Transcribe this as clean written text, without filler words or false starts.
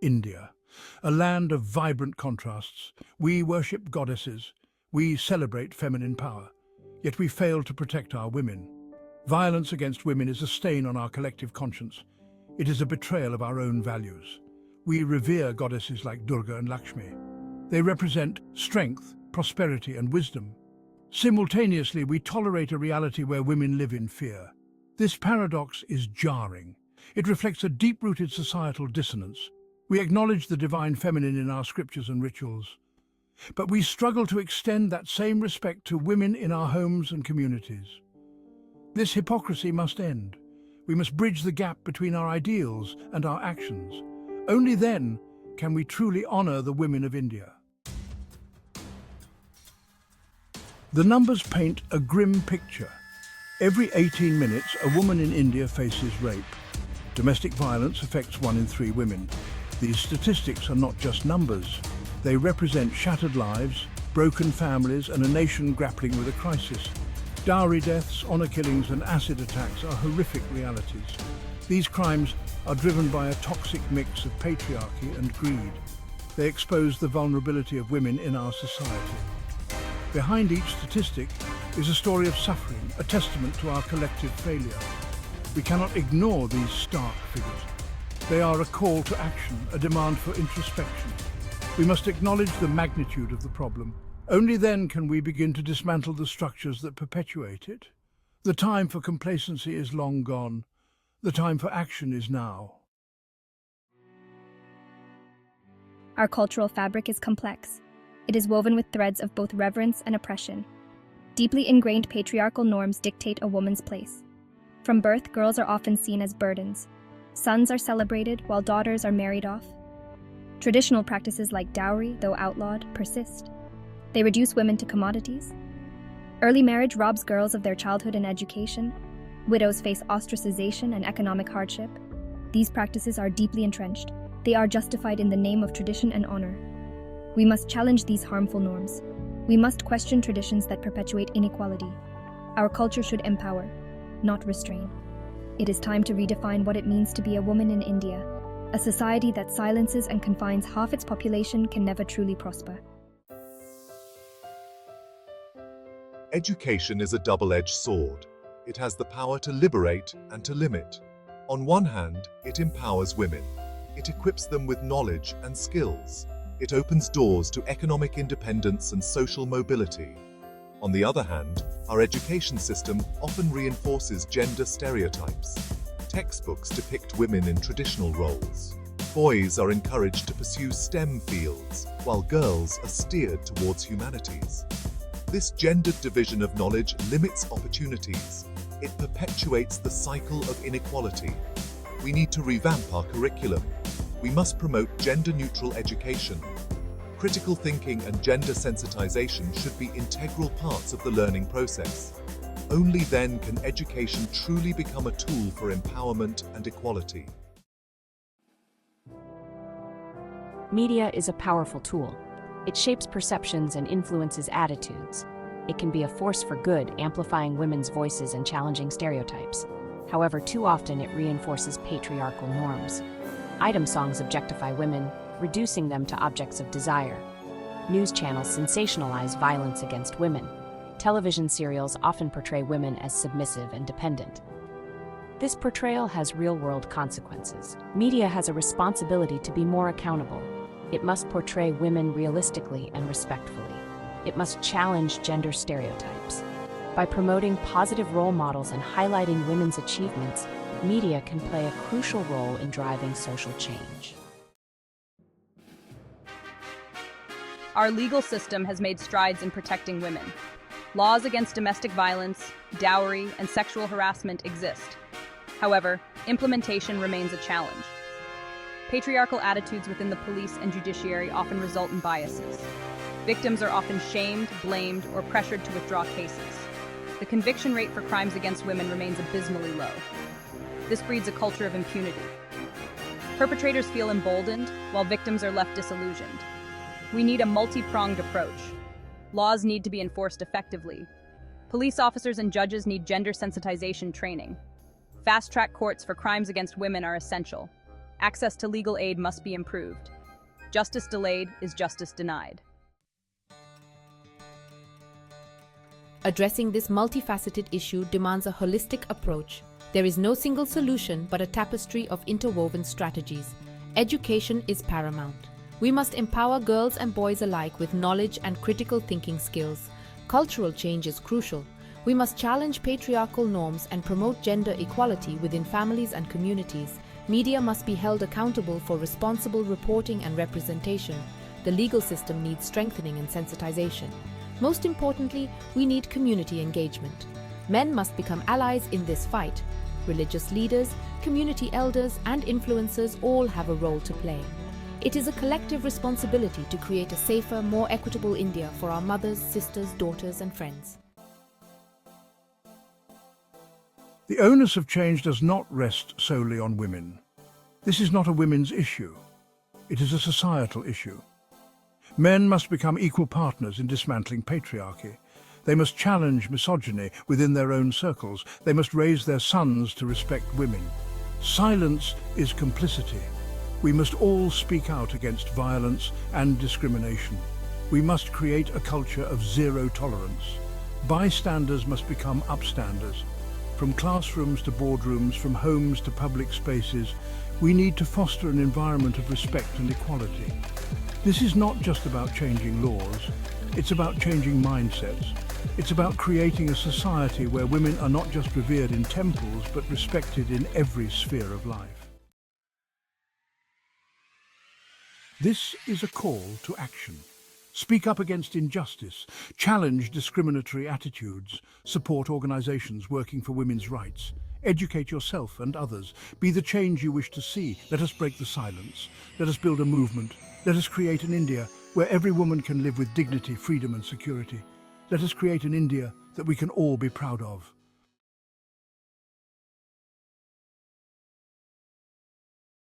India, a land of vibrant contrasts. We worship goddesses, we celebrate feminine power, yet we fail to protect our women. Violence against women is a stain on our collective conscience. It is a betrayal of our own values. We revere goddesses like Durga and Lakshmi. They represent strength, prosperity, and wisdom. Simultaneously, we tolerate a reality where women live in fear. This paradox is jarring. It reflects a deep-rooted societal dissonance. We acknowledge the divine feminine in our scriptures and rituals, but we struggle to extend that same respect to women in our homes and communities. This hypocrisy must end. We must bridge the gap between our ideals and our actions. Only then can we truly honor the women of India. The numbers paint a grim picture. Every 18 minutes, a woman in India faces rape. Domestic violence affects 1 in 3 women. These statistics are not just numbers. They represent shattered lives, broken families, and a nation grappling with a crisis. Dowry deaths, honor killings, and acid attacks are horrific realities. These crimes are driven by a toxic mix of patriarchy and greed. They expose the vulnerability of women in our society. Behind each statistic is a story of suffering, a testament to our collective failure. We cannot ignore these stark figures. They are a call to action, a demand for introspection. We must acknowledge the magnitude of the problem. Only then can we begin to dismantle the structures that perpetuate it. The time for complacency is long gone. The time for action is now. Our cultural fabric is complex. It is woven with threads of both reverence and oppression. Deeply ingrained patriarchal norms dictate a woman's place. From birth, girls are often seen as burdens. Sons are celebrated while daughters are married off. Traditional practices like dowry, though outlawed, persist. They reduce women to commodities. Early marriage robs girls of their childhood and education. Widows face ostracization and economic hardship. These practices are deeply entrenched. They are justified in the name of tradition and honor. We must challenge these harmful norms. We must question traditions that perpetuate inequality. Our culture should empower, not restrain. It is time to redefine what it means to be a woman in India. A society that silences and confines half its population can never truly prosper. Education is a double-edged sword. It has the power to liberate and to limit. On one hand, it empowers women. It equips them with knowledge and skills. It opens doors to economic independence and social mobility. On the other hand, our education system often reinforces gender stereotypes. Textbooks depict women in traditional roles. Boys are encouraged to pursue STEM fields, while girls are steered towards humanities. This gendered division of knowledge limits opportunities. It perpetuates the cycle of inequality. We need to revamp our curriculum. We must promote gender-neutral education. Critical thinking and gender sensitization should be integral parts of the learning process. Only then can education truly become a tool for empowerment and equality. Media is a powerful tool. It shapes perceptions and influences attitudes. It can be a force for good, amplifying women's voices and challenging stereotypes. However, too often it reinforces patriarchal norms. Item songs objectify women, reducing them to objects of desire. News channels sensationalize violence against women. Television serials often portray women as submissive and dependent. This portrayal has real-world consequences. Media has a responsibility to be more accountable. It must portray women realistically and respectfully. It must challenge gender stereotypes. By promoting positive role models and highlighting women's achievements, media can play a crucial role in driving social change. Our legal system has made strides in protecting women. Laws against domestic violence, dowry, and sexual harassment exist. However, implementation remains a challenge. Patriarchal attitudes within the police and judiciary often result in biases. Victims are often shamed, blamed, or pressured to withdraw cases. The conviction rate for crimes against women remains abysmally low. This breeds a culture of impunity. Perpetrators feel emboldened, while victims are left disillusioned. We need a multi-pronged approach. Laws need to be enforced effectively. Police officers and judges need gender sensitization training. Fast-track courts for crimes against women are essential. Access to legal aid must be improved. Justice delayed is justice denied. Addressing this multifaceted issue demands a holistic approach. There is no single solution but a tapestry of interwoven strategies. Education is paramount. We must empower girls and boys alike with knowledge and critical thinking skills. Cultural change is crucial. We must challenge patriarchal norms and promote gender equality within families and communities. Media must be held accountable for responsible reporting and representation. The legal system needs strengthening and sensitization. Most importantly, we need community engagement. Men must become allies in this fight. Religious leaders, community elders, and influencers all have a role to play. It is a collective responsibility to create a safer, more equitable India for our mothers, sisters, daughters, and friends. The onus of change does not rest solely on women. This is not a women's issue. It is a societal issue. Men must become equal partners in dismantling patriarchy. They must challenge misogyny within their own circles. They must raise their sons to respect women. Silence is complicity. We must all speak out against violence and discrimination. We must create a culture of zero tolerance. Bystanders must become upstanders. From classrooms to boardrooms, from homes to public spaces, we need to foster an environment of respect and equality. This is not just about changing laws, it's about changing mindsets. It's about creating a society where women are not just revered in temples, but respected in every sphere of life. This is a call to action. Speak up against injustice, challenge discriminatory attitudes, support organizations working for women's rights, educate yourself and others, be the change you wish to see. Let us break the silence. Let us build a movement. Let us create an India where every woman can live with dignity, freedom and security. Let us create an India that we can all be proud of.